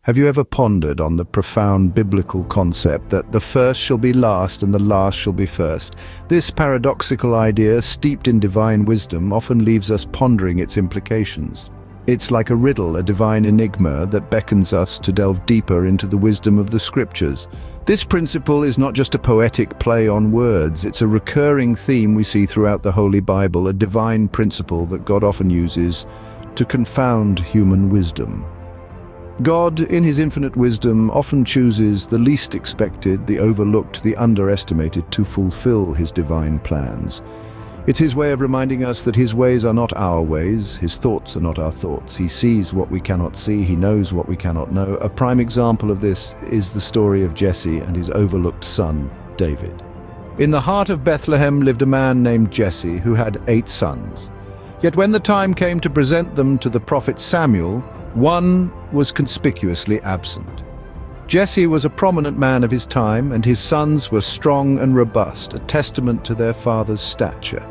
Have you ever pondered on the profound biblical concept that the first shall be last and the last shall be first? This paradoxical idea, steeped in divine wisdom, often leaves us pondering its implications. It's like a riddle, a divine enigma that beckons us to delve deeper into the wisdom of the scriptures. This principle is not just a poetic play on words, it's a recurring theme we see throughout the Holy Bible, a divine principle that God often uses to confound human wisdom. God, in his infinite wisdom, often chooses the least expected, the overlooked, the underestimated to fulfill his divine plans. It's his way of reminding us that his ways are not our ways, his thoughts are not our thoughts. He sees what we cannot see, he knows what we cannot know. A prime example of this is the story of Jesse and his overlooked son, David. In the heart of Bethlehem lived a man named Jesse who had 8 sons. Yet when the time came to present them to the prophet Samuel, one was conspicuously absent. Jesse was a prominent man of his time, and his sons were strong and robust, a testament to their father's stature.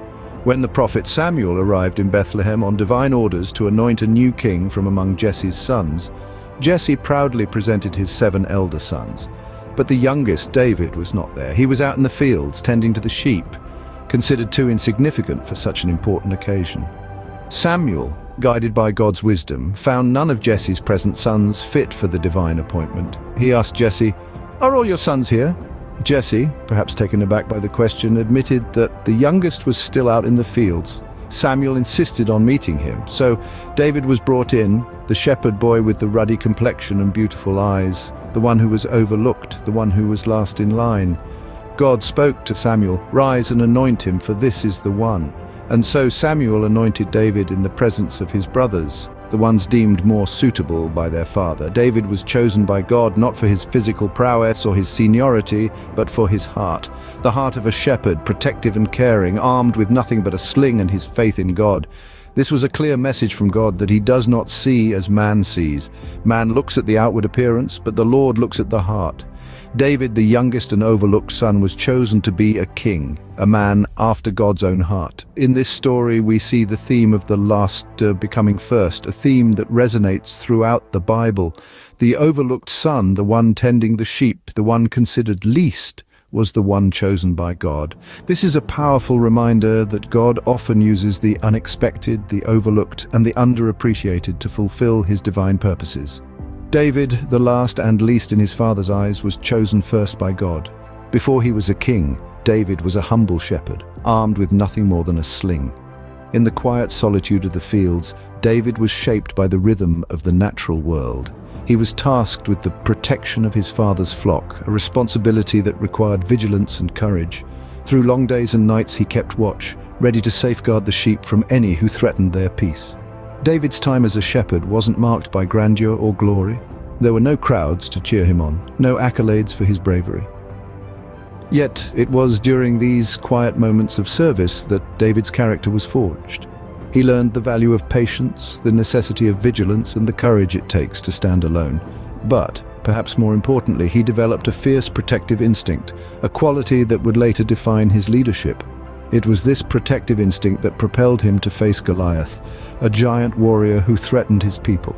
When the prophet Samuel arrived in Bethlehem on divine orders to anoint a new king from among Jesse's sons, Jesse proudly presented his 7 elder sons. But the youngest, David, was not there. He was out in the fields tending to the sheep, considered too insignificant for such an important occasion. Samuel, guided by God's wisdom, found none of Jesse's present sons fit for the divine appointment. He asked Jesse, "Are all your sons here?" Jesse, perhaps taken aback by the question, admitted that the youngest was still out in the fields. Samuel insisted on meeting him, so David was brought in, the shepherd boy with the ruddy complexion and beautiful eyes, the one who was overlooked, the one who was last in line. God spoke to Samuel, "Rise and anoint him, for this is the one." And so Samuel anointed David in the presence of his brothers, the ones deemed more suitable by their father. David was chosen by God not for his physical prowess or his seniority, but for his heart. The heart of a shepherd, protective and caring, armed with nothing but a sling and his faith in God. This was a clear message from God that he does not see as man sees. Man looks at the outward appearance, but the Lord looks at the heart. David, the youngest and overlooked son, was chosen to be a king, a man after God's own heart. In this story, we see the theme of the last becoming first, a theme that resonates throughout the Bible. The overlooked son, the one tending the sheep, the one considered least, was the one chosen by God. This is a powerful reminder that God often uses the unexpected, the overlooked, and the underappreciated to fulfill his divine purposes. David, the last and least in his father's eyes, was chosen first by God. Before he was a king, David was a humble shepherd, armed with nothing more than a sling. In the quiet solitude of the fields, David was shaped by the rhythm of the natural world. He was tasked with the protection of his father's flock, a responsibility that required vigilance and courage. Through long days and nights he kept watch, ready to safeguard the sheep from any who threatened their peace. David's time as a shepherd wasn't marked by grandeur or glory. There were no crowds to cheer him on, no accolades for his bravery. Yet it was during these quiet moments of service that David's character was forged. He learned the value of patience, the necessity of vigilance, and the courage it takes to stand alone. But, perhaps more importantly, he developed a fierce protective instinct, a quality that would later define his leadership. It was this protective instinct that propelled him to face Goliath, a giant warrior who threatened his people.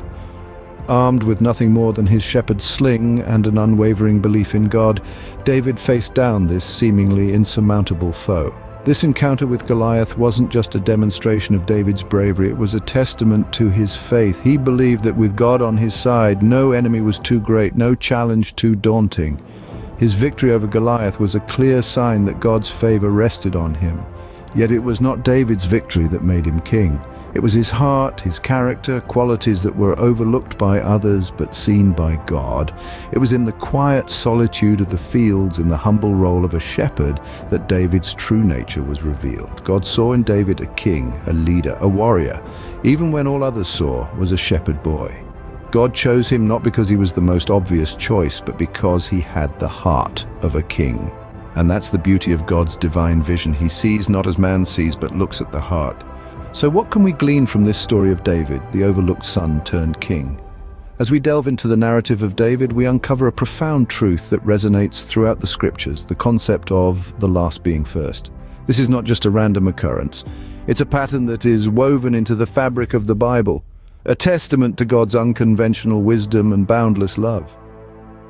Armed with nothing more than his shepherd's sling and an unwavering belief in God, David faced down this seemingly insurmountable foe. This encounter with Goliath wasn't just a demonstration of David's bravery, it was a testament to his faith. He believed that with God on his side, no enemy was too great, no challenge too daunting. His victory over Goliath was a clear sign that God's favor rested on him. Yet it was not David's victory that made him king. It was his heart, his character, qualities that were overlooked by others but seen by God. It was in the quiet solitude of the fields, in the humble role of a shepherd, that David's true nature was revealed. God saw in David a king, a leader, a warrior, even when all others saw was a shepherd boy. God chose him not because he was the most obvious choice, but because he had the heart of a king. And that's the beauty of God's divine vision. He sees not as man sees, but looks at the heart. So what can we glean from this story of David, the overlooked son turned king? As we delve into the narrative of David, we uncover a profound truth that resonates throughout the scriptures, the concept of the last being first. This is not just a random occurrence. It's a pattern that is woven into the fabric of the Bible. a testament to God's unconventional wisdom and boundless love.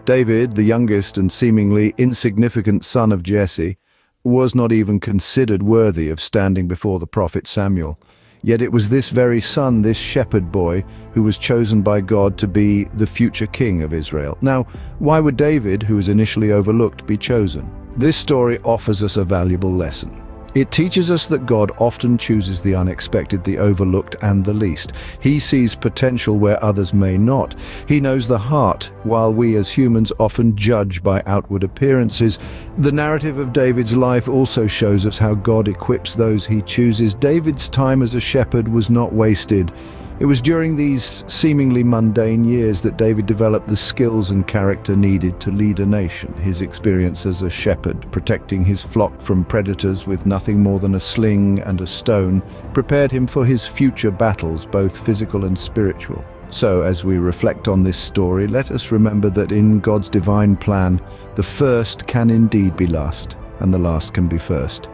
David, the youngest and seemingly insignificant son of Jesse, was not even considered worthy of standing before the prophet Samuel. Yet it was this very son, this shepherd boy, who was chosen by God to be the future king of Israel. Now, why would David, who was initially overlooked, be chosen? This story offers us a valuable lesson. It teaches us that God often chooses the unexpected, the overlooked, and the least. He sees potential where others may not. He knows the heart, while we as humans often judge by outward appearances. The narrative of David's life also shows us how God equips those he chooses. David's time as a shepherd was not wasted. It was during these seemingly mundane years that David developed the skills and character needed to lead a nation. His experience as a shepherd, protecting his flock from predators with nothing more than a sling and a stone, prepared him for his future battles, both physical and spiritual. So, as we reflect on this story, let us remember that in God's divine plan, the first can indeed be last, and the last can be first.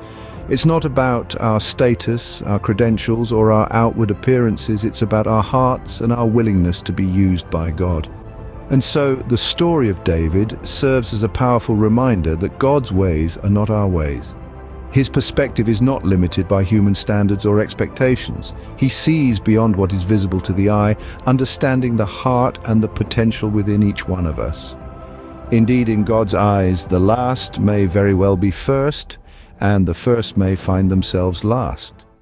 It's not about our status, our credentials, or our outward appearances. It's about our hearts and our willingness to be used by God. And so the story of David serves as a powerful reminder that God's ways are not our ways. His perspective is not limited by human standards or expectations. He sees beyond what is visible to the eye, understanding the heart and the potential within each one of us. Indeed, in God's eyes, the last may very well be first, and the first may find themselves last.